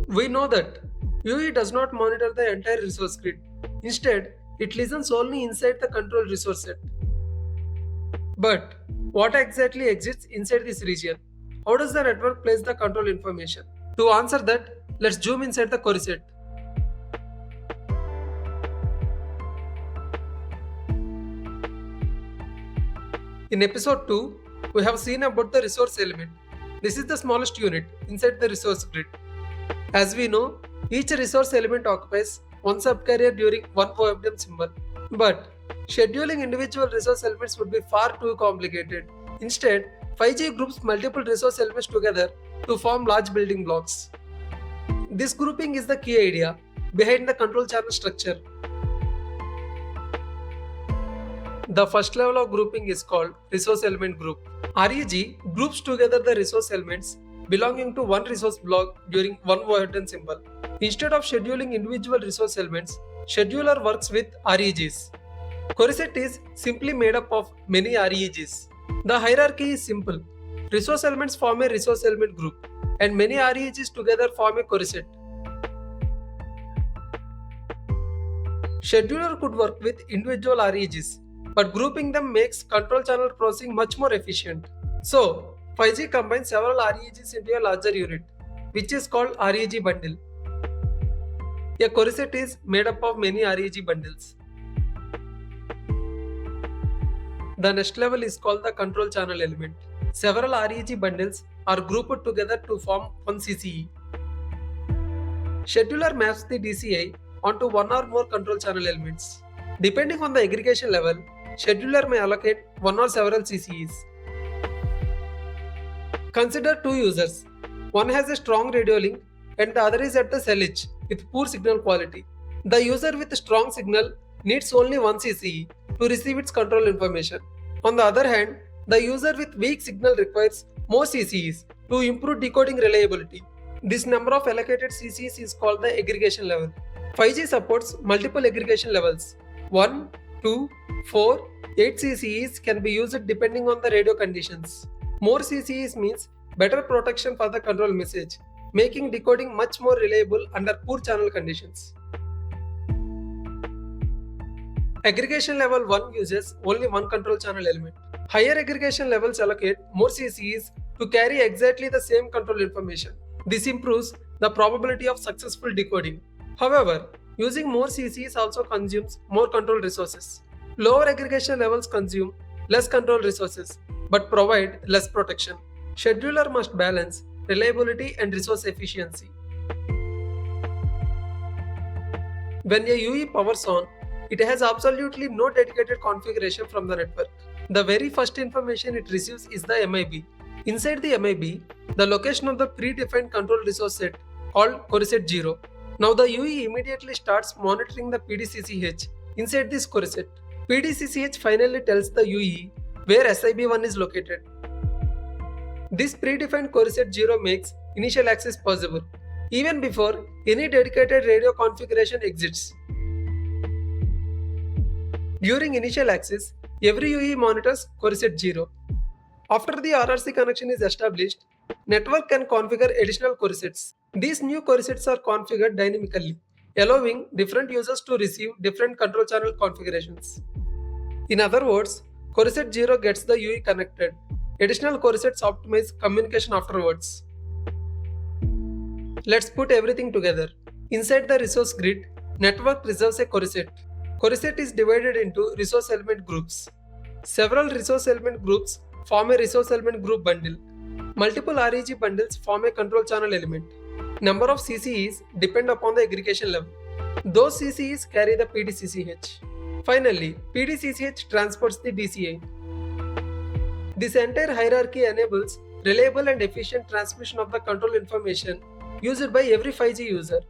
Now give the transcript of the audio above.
We know that UE does not monitor the entire resource grid. Instead, it listens only inside the control resource set. But what exactly exists inside this region? How does the network place the control information? To answer that, let's zoom inside the CORESET. In episode 2, we have seen about the resource element. This is the smallest unit inside the resource grid. As we know, each resource element occupies one subcarrier during one OFDM symbol. But scheduling individual resource elements would be far too complicated. Instead, 5G groups multiple resource elements together to form large building blocks. This grouping is the key idea behind the control channel structure. The first level of grouping is called resource element group. REG groups together the resource elements belonging to one resource block during one OFDM symbol. Instead of scheduling individual resource elements, scheduler works with REGs. CORESET is simply made up of many REGs. The hierarchy is simple. Resource elements form a resource element group, and many REGs together form a CORESET. Scheduler could work with individual REGs, but grouping them makes control channel processing much more efficient. So, 5G combines several REGs into a larger unit, which is called REG bundle. A CORESET is made up of many REG bundles. The next level is called the control channel element. Several REG bundles are grouped together to form one CCE. Scheduler maps the DCI onto one or more control channel elements. Depending on the aggregation level, scheduler may allocate one or several CCEs. Consider two users. One has a strong radio link and the other is at the cell edge with poor signal quality. The user with strong signal needs only one CCE to receive its control information. On the other hand, the user with weak signal requires more CCEs to improve decoding reliability. This number of allocated CCEs is called the aggregation level. 5G supports multiple aggregation levels. 1, 2, 4, 8 CCEs can be used depending on the radio conditions. More CCEs means better protection for the control message, making decoding much more reliable under poor channel conditions. Aggregation level 1 uses only one control channel element. Higher aggregation levels allocate more CCEs to carry exactly the same control information. This improves the probability of successful decoding. However, using more CCEs also consumes more control resources. Lower aggregation levels consume less control resources but provide less protection. Scheduler must balance reliability and resource efficiency. When a UE powers on, it has absolutely no dedicated configuration from the network. The very first information it receives is the MIB. Inside the MIB, the location of the predefined control resource set called CORESET 0. Now the UE immediately starts monitoring the PDCCH inside this CORESET. PDCCH finally tells the UE where SIB1 is located. This predefined CORESET 0 makes initial access possible, even before any dedicated radio configuration exists. During initial access, every UE monitors CORESET 0. After the RRC connection is established, network can configure additional CORESETs. These new CORESETs are configured dynamically, allowing different users to receive different control channel configurations. In other words, CORESET 0 gets the UE connected. Additional CORESETs optimize communication afterwards. Let's put everything together. Inside the resource grid, network reserves a CORESET. CORESET is divided into resource element groups. Several resource element groups form a resource element group bundle. Multiple REG bundles form a control channel element. Number of CCEs depend upon the aggregation level. Those CCEs carry the PDCCH. Finally, PDCCH transports the DCI. This entire hierarchy enables reliable and efficient transmission of the control information used by every 5G user.